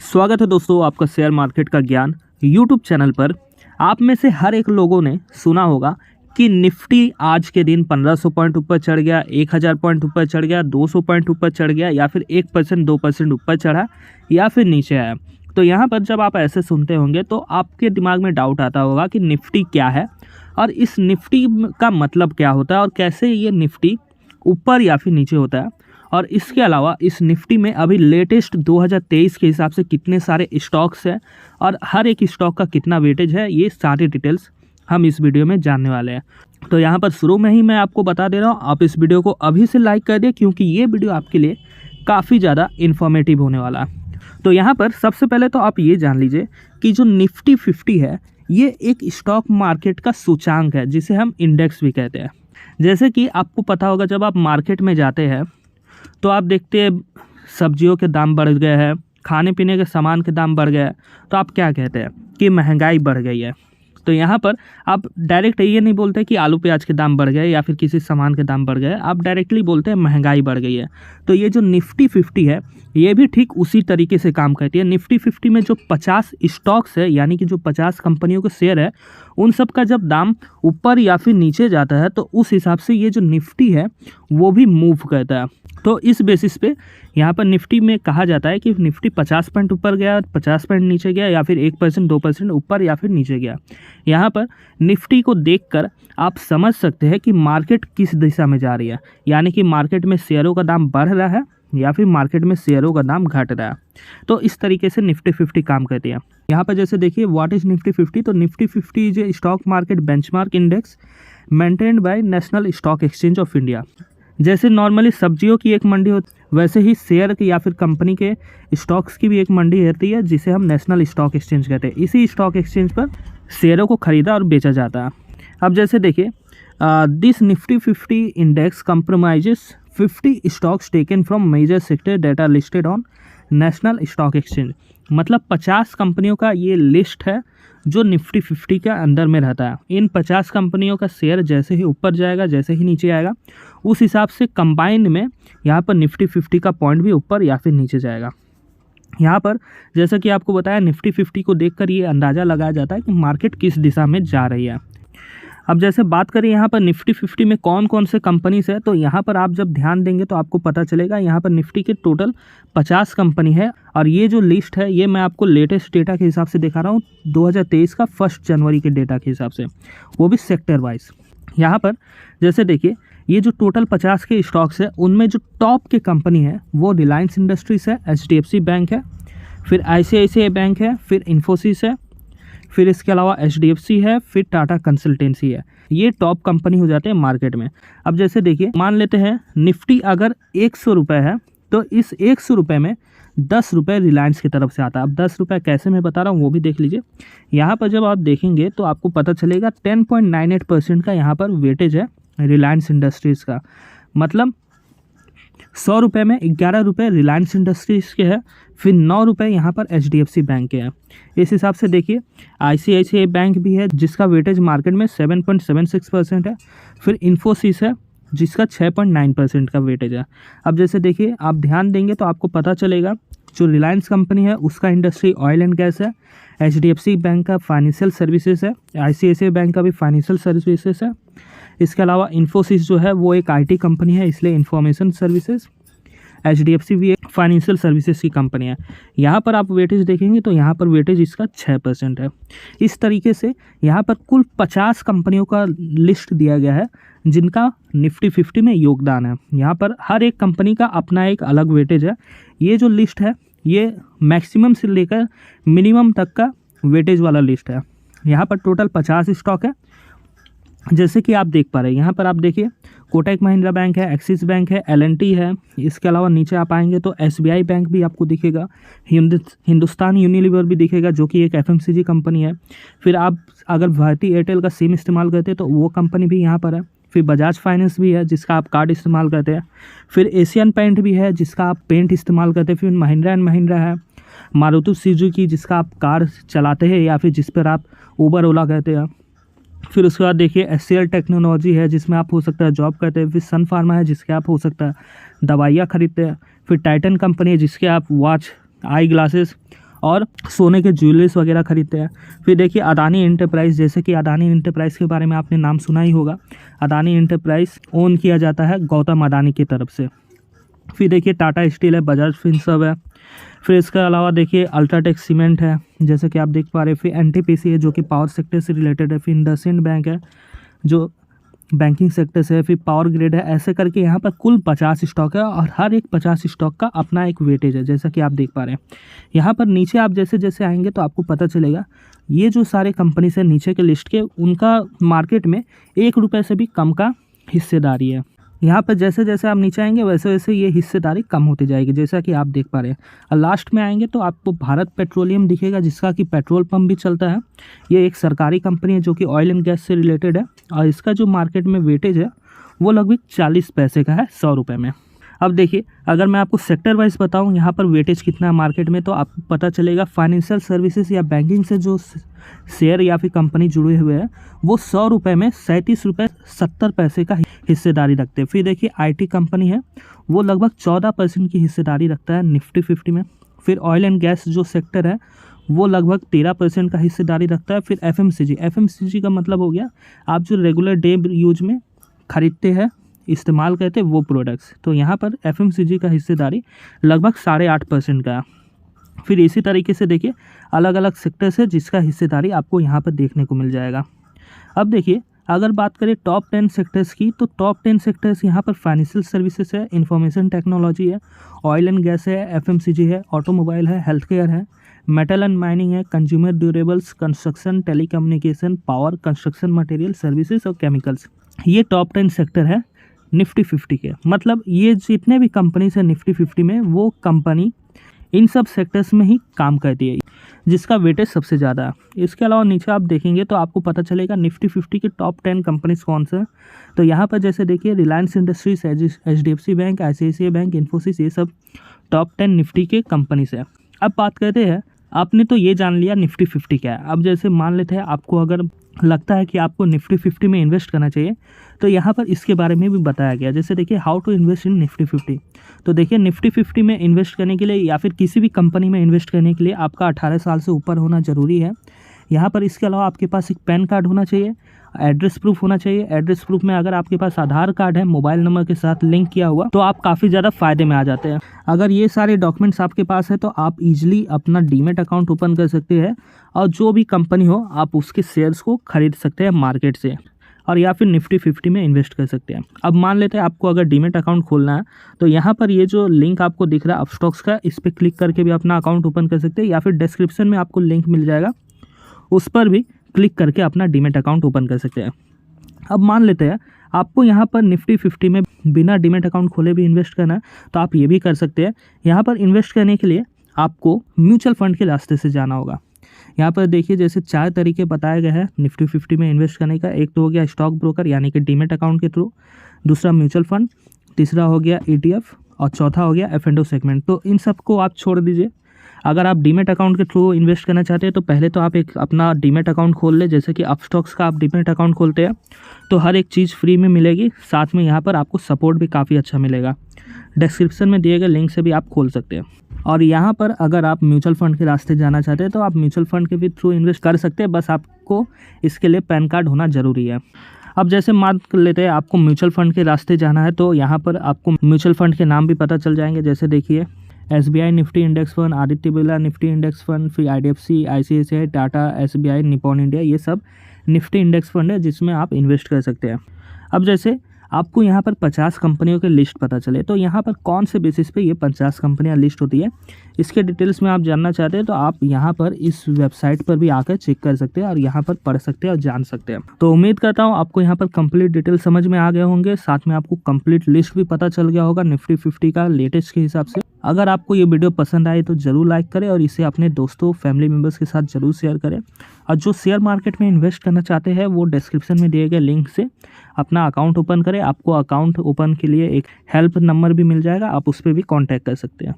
स्वागत है दोस्तों आपका शेयर मार्केट का ज्ञान यूट्यूब चैनल पर। आप में से हर एक लोगों ने सुना होगा कि निफ्टी आज के दिन 1500 पॉइंट ऊपर चढ़ गया, 1000 पॉइंट ऊपर चढ़ गया, 200 पॉइंट ऊपर चढ़ गया, या फिर 1% 2% ऊपर चढ़ा या फिर नीचे आया। तो यहाँ पर जब आप ऐसे सुनते होंगे तो आपके दिमाग में डाउट आता होगा कि निफ्टी क्या है और इस निफ्टी का मतलब क्या होता है और कैसे ये निफ्टी ऊपर या फिर नीचे होता है। और इसके अलावा इस निफ्टी में अभी लेटेस्ट 2023 के हिसाब से कितने सारे स्टॉक्स हैं और हर एक स्टॉक का कितना वेटेज है, ये सारी डिटेल्स हम इस वीडियो में जानने वाले हैं। तो यहाँ पर शुरू में ही मैं आपको बता दे रहा हूँ, आप इस वीडियो को अभी से लाइक कर दें क्योंकि ये वीडियो आपके लिए काफ़ी ज़्यादा इन्फॉर्मेटिव होने वाला है। तो यहाँ पर सबसे पहले तो आप ये जान लीजिए कि जो निफ्टी 50 है ये एक स्टॉक मार्केट का सूचांक है जिसे हम इंडेक्स भी कहते हैं। जैसे कि आपको पता होगा जब आप मार्केट में जाते हैं तो आप देखते हैं सब्जियों के दाम बढ़ गए हैं, खाने पीने के सामान के दाम बढ़ गए हैं, तो आप क्या कहते हैं कि महंगाई बढ़ गई है। तो यहाँ पर आप डायरेक्ट ये नहीं बोलते कि आलू प्याज के दाम बढ़ गए या फिर किसी सामान के दाम बढ़ गए, आप डायरेक्टली बोलते हैं महंगाई बढ़ गई है। तो ये जो निफ्टी 50 है ये भी ठीक उसी तरीके से काम करती है। निफ्टी 50 में जो 50 स्टॉक्स है यानी कि जो 50 कंपनियों के शेयर है उन सब का जब दाम ऊपर या फिर नीचे जाता है तो उस हिसाब से ये जो निफ्टी है वो भी मूव करता है। तो इस बेसिस पे यहाँ पर निफ्टी में कहा जाता है कि निफ्टी 50 पॉइंट ऊपर गया, 50 पॉइंट नीचे गया या फिर 1% 2% ऊपर या फिर नीचे गया। यहाँ पर निफ्टी को देखकर आप समझ सकते हैं कि मार्केट किस दिशा में जा रही है, यानी कि मार्केट में शेयरों का दाम बढ़ रहा है या फिर मार्केट में शेयरों का दाम घट रहा है। तो इस तरीके से निफ्टी 50 काम करती है। यहाँ पर जैसे देखिए व्हाट इज निफ्टी 50, तो Nifty 50 is a stock market benchmark index maintained by national stock exchange of India. जैसे नॉर्मली सब्जियों की एक मंडी होती वैसे ही शेयर की या फिर कंपनी के स्टॉक्स की भी एक मंडी होती है जिसे हम नेशनल स्टॉक एक्सचेंज कहते हैं। इसी स्टॉक एक्सचेंज पर शेयरों को खरीदा और बेचा जाता है। अब जैसे देखिए this Nifty 50 index compromises 50 stocks taken from major sector data listed on national stock exchange. मतलब 50 कंपनियों का ये लिस्ट है जो निफ्टी 50 के अंदर में रहता है। इन 50 कंपनियों का शेयर जैसे ही ऊपर जाएगा जैसे ही नीचे आएगा उस हिसाब से कंबाइंड में यहाँ पर निफ्टी 50 का पॉइंट भी ऊपर या फिर नीचे जाएगा। यहाँ पर जैसा कि आपको बताया निफ्टी 50 को देखकर ये अंदाज़ा लगाया जाता है कि मार्केट किस दिशा में जा रही है। अब जैसे बात करें यहाँ पर निफ्टी 50 में कौन कौन से कंपनीज है, तो यहाँ पर आप जब ध्यान देंगे तो आपको पता चलेगा यहाँ पर निफ्टी के टोटल 50 कंपनी है। और ये जो लिस्ट है ये मैं आपको लेटेस्ट डेटा के हिसाब से दिखा रहा हूँ 2023 का 1 जनवरी के डेटा के हिसाब से, वो भी सेक्टर वाइज। यहाँ पर जैसे देखिए ये जो टोटल 50 के स्टॉक्स है उनमें जो टॉप के कंपनी है वो रिलायंस इंडस्ट्रीज है, HDFC बैंक है, फिर ICICI बैंक है, फिर इन्फोसिस है, फिर इसके अलावा HDFC है, फिर टाटा कंसल्टेंसी है। ये टॉप कंपनी हो जाते हैं मार्केट में। अब जैसे देखिए मान लेते हैं निफ्टी अगर 100 रुपये है तो इस 100 रुपये में 10 रुपये रिलायंस की तरफ से आता है। अब 10 रुपये कैसे मैं बता रहा हूँ वो भी देख लीजिए। यहाँ पर जब आप देखेंगे तो आपको पता चलेगा 10.98% का यहाँ पर वेटेज है रिलायंस इंडस्ट्रीज़ का। मतलब 100 रुपये में 11 रुपये रिलायंस इंडस्ट्रीज़ के है, फिर 9 रुपये यहाँ पर HDFC बैंक के हैं। इस हिसाब से देखिए ICICI बैंक भी है जिसका वेटेज मार्केट में 7.76% है, फिर इन्फोसिस है जिसका 6.9% का वेटेज है। अब जैसे देखिए आप ध्यान देंगे तो आपको पता चलेगा जो रिलायंस कंपनी है उसका इंडस्ट्री ऑयल एंड गैस है, HDFC बैंक का फाइनेंशियल सर्विसेज है, ICICI बैंक का भी फाइनेंशियल सर्विसेज है। इसके अलावा इन्फोसिस जो है वो एक IT कंपनी है इसलिए इंफॉर्मेशन सर्विसेज, HDFC भी एक फाइनेंशियल सर्विसेज की कंपनी है। यहाँ पर आप वेटेज देखेंगे तो यहाँ पर वेटेज इसका 6% है। इस तरीके से यहाँ पर कुल 50 कंपनियों का लिस्ट दिया गया है जिनका निफ्टी 50 में योगदान है। यहाँ पर हर एक कंपनी का अपना एक अलग वेटेज है। ये जो लिस्ट है ये मैक्सिमम से लेकर मिनिमम तक का वेटेज वाला लिस्ट है। यहाँ पर टोटल 50 स्टॉक है जैसे कि आप देख पा रहे हैं। यहाँ पर आप देखिए कोटक महिंद्रा बैंक है, एक्सिस बैंक है, L&T है। इसके अलावा नीचे आप आएंगे तो SBI बैंक भी आपको दिखेगा, हिंदुस्तान यूनिलीवर भी दिखेगा जो कि एक FMCG कंपनी है। फिर आप अगर भारती एयरटेल का सिम इस्तेमाल करते हैं तो वो कंपनी भी यहाँ पर है। फिर बजाज फाइनेंस भी है जिसका आप कार्ड इस्तेमाल करते हैं। फिर एशियन पेंट भी है जिसका आप पेंट इस्तेमाल करते हैं। फिर महिंद्रा एंड महिंद्रा है, मारुति सुजुकी जिसका आप कार चलाते हैं या फिर जिस पर आप उबर ओला कहते हैं। फिर उसके बाद देखिए HCL टेक्नोलॉजी है जिसमें आप हो सकता है जॉब करते हैं। फिर सन फार्मा है जिसके आप हो सकता है दवाइयाँ खरीदते हैं। फिर टाइटन कंपनी है जिसके आप वॉच, आई ग्लासेस और सोने के ज्वेलरीज वगैरह खरीदते हैं। फिर देखिए अदानी एंटरप्राइज, जैसे कि अदानी एंटरप्राइज के बारे में आपने नाम सुना ही होगा। अदानी एंटरप्राइज ओन किया जाता है गौतम अदानी की तरफ से। फिर देखिए टाटा स्टील है, बजाज फिनसर्व है। फिर इसके अलावा देखिए अल्ट्राटेक सीमेंट है, जैसे कि आप देख पा रहे हैं। फिर एनटीपीसी है जो कि पावर सेक्टर से रिलेटेड है। फिर इंडसइंड बैंक है जो बैंकिंग सेक्टर से है। फिर पावर ग्रिड है। ऐसे करके यहाँ पर कुल 50 स्टॉक है और हर एक 50 स्टॉक का अपना एक वेटेज है, जैसा कि आप देख पा रहे हैं। यहाँ पर नीचे आप जैसे जैसे आएंगे तो आपको पता चलेगा ये जो सारे कंपनी से नीचे के लिस्ट के, उनका मार्केट में 1 रुपये से भी कम का हिस्सेदारी है। यहाँ पर जैसे जैसे आप नीचे आएंगे वैसे वैसे ये हिस्सेदारी कम होती जाएगी, जैसा कि आप देख पा रहे हैं। और लास्ट में आएंगे तो आपको भारत पेट्रोलियम दिखेगा, जिसका कि पेट्रोल पंप भी चलता है। ये एक सरकारी कंपनी है जो कि ऑयल एंड गैस से रिलेटेड है और इसका जो मार्केट में वेटेज है वो लगभग 40 पैसे का है 100 रुपये में। अब देखिए अगर मैं आपको सेक्टर वाइज बताऊं यहाँ पर वेटेज कितना है मार्केट में, तो आपको पता चलेगा फाइनेंशियल सर्विसेज या बैंकिंग से जो शेयर या फिर कंपनी जुड़े हुए हैं वो 100 रुपये में 37 रुपये 70 पैसे का हिस्सेदारी रखते हैं। फिर देखिए आईटी कंपनी है वो लगभग 14% की हिस्सेदारी रखता है निफ्टी 50 में। फिर ऑयल एंड गैस जो सेक्टर है वो लगभग 13% का हिस्सेदारी रखता है। फिर एफएमसीजी का मतलब हो गया आप जो रेगुलर डे यूज में खरीदते हैं, इस्तेमाल करते वो प्रोडक्ट्स, तो यहाँ पर एफएमसीजी का हिस्सेदारी लगभग 8.5% का है। फिर इसी तरीके से देखिए अलग अलग सेक्टर्स है जिसका हिस्सेदारी आपको यहाँ पर देखने को मिल जाएगा। अब देखिए अगर बात करें टॉप 10 सेक्टर्स की, तो टॉप 10 सेक्टर्स यहाँ पर फाइनेंशियल सर्विसेज है, इंफॉर्मेशन टेक्नोलॉजी है, ऑयल एंड गैस है, एफएमसीजी है, ऑटोमोबाइल है, हेल्थ केयर है, मेटल एंड माइनिंग है, consumer durables, construction, telecommunication, power, construction material, services और केमिकल्स। ये टॉप 10 सेक्टर है निफ्टी 50 के। मतलब ये जितने भी कंपनीज है निफ्टी 50 में, वो कंपनी इन सब सेक्टर्स में ही काम करती है जिसका वेटेज सबसे ज़्यादा है। इसके अलावा नीचे आप देखेंगे तो आपको पता चलेगा निफ्टी 50 के टॉप 10 कंपनीज कौन से हैं। तो यहाँ पर जैसे देखिए Reliance industries, HDFC bank, ICICI bank, Infosys, ये सब टॉप 10 निफ्टी के कंपनीज है। अब बात करते हैं, आपने तो ये जान लिया निफ्टी 50 क्या है। अब जैसे मान लेते हैं आपको अगर लगता है कि आपको निफ्टी 50 में इन्वेस्ट करना चाहिए, तो यहाँ पर इसके बारे में भी बताया गया। जैसे देखिए how to invest in Nifty 50। तो देखिए निफ्टी 50 में इन्वेस्ट करने के लिए या फिर किसी भी कंपनी में इन्वेस्ट करने के लिए आपका 18 साल से ऊपर होना ज़रूरी है। यहाँ पर इसके अलावा आपके पास एक पैन कार्ड होना चाहिए, एड्रेस प्रूफ होना चाहिए। एड्रेस प्रूफ में अगर आपके पास आधार कार्ड है मोबाइल नंबर के साथ लिंक किया हुआ, तो आप काफ़ी ज़्यादा फ़ायदे में आ जाते हैं। अगर ये सारे डॉक्यूमेंट्स आपके पास है तो आप इजीली अपना डीमेट अकाउंट ओपन कर सकते हैं और जो भी कंपनी हो आप उसके शेयर्स को खरीद सकते हैं मार्केट से, और या फिर निफ्टी 50 में इन्वेस्ट कर सकते हैं। अब मान लेते हैं आपको अगर डीमेट अकाउंट खोलना है, तो यहाँ पर ये जो लिंक आपको दिख रहा है अपस्टॉक्स का, इस पर क्लिक करके भी अपना अकाउंट ओपन कर सकते हैं, या फिर डिस्क्रिप्शन में आपको लिंक मिल जाएगा, उस पर भी क्लिक करके अपना डीमेट अकाउंट ओपन कर सकते हैं। अब मान लेते हैं आपको यहाँ पर निफ्टी 50 में बिना डीमेट अकाउंट खोले भी इन्वेस्ट करना है, तो आप ये भी कर सकते हैं। यहाँ पर इन्वेस्ट करने के लिए आपको म्यूचुअल फंड के रास्ते से जाना होगा। यहाँ पर देखिए जैसे 4 तरीके बताए गए हैं निफ्टी 50 में इन्वेस्ट करने का। एक तो हो गया स्टॉक ब्रोकर यानी कि डीमेट अकाउंट के थ्रू, दूसरा म्यूचुअल फंड, तीसरा हो गया ETF और चौथा हो गया F&O सेगमेंट। तो इन सबको आप छोड़ दीजिए। अगर आप डीमेट अकाउंट के थ्रू इन्वेस्ट करना चाहते हैं तो पहले तो आप एक अपना डीमेट अकाउंट खोल ले। जैसे कि अपस्टॉक्स का आप डीमेट अकाउंट खोलते हैं तो हर एक चीज़ फ्री में मिलेगी, साथ में यहाँ पर आपको सपोर्ट भी काफ़ी अच्छा मिलेगा। डिस्क्रिप्शन में दिए गए लिंक से भी आप खोल सकते हैं। और यहाँ पर अगर आप म्यूचुअल फंड के रास्ते जाना चाहते हैं तो आप म्यूचुअल फंड के भी थ्रू इन्वेस्ट कर सकते हैं, बस आपको इसके लिए पैन कार्ड होना ज़रूरी है। अब जैसे मान लेते हैं आपको म्यूचुअल फंड के रास्ते जाना है, तो यहाँ पर आपको म्यूचुअल फंड के नाम भी पता चल जाएंगे। जैसे देखिए SBI Nifty index fund, Aditya Birla Nifty index fund, फिर IDFC, ICICI, Tata, SBI, Nippon India, ये सब निफ्टी इंडेक्स फंड है जिसमें आप इन्वेस्ट कर सकते हैं। अब जैसे आपको यहाँ पर 50 कंपनियों के लिस्ट पता चले, तो यहाँ पर कौन से बेसिस पे ये 50 कंपनियाँ लिस्ट होती है, इसके डिटेल्स में आप जानना चाहते हैं तो आप यहाँ पर इस वेबसाइट पर भी आकर चेक कर सकते हैं और यहाँ पर पढ़ सकते हैं और जान सकते हैं। तो उम्मीद करता हूँ आपको यहाँ पर कंप्लीट डिटेल समझ में आ गए होंगे, साथ में आपको कंप्लीट लिस्ट भी पता चल गया होगा निफ्टी 50 का लेटेस्ट के हिसाब से। अगर आपको ये वीडियो पसंद आए तो ज़रूर लाइक करें और इसे अपने दोस्तों फैमिली मेम्बर्स के साथ ज़रूर शेयर करें। और जो शेयर मार्केट में इन्वेस्ट करना चाहते हैं वो डिस्क्रिप्शन में दिए गए लिंक से अपना अकाउंट ओपन करें। आपको अकाउंट ओपन के लिए एक हेल्प नंबर भी मिल जाएगा, आप उस पर भी कॉन्टैक्ट कर सकते हैं।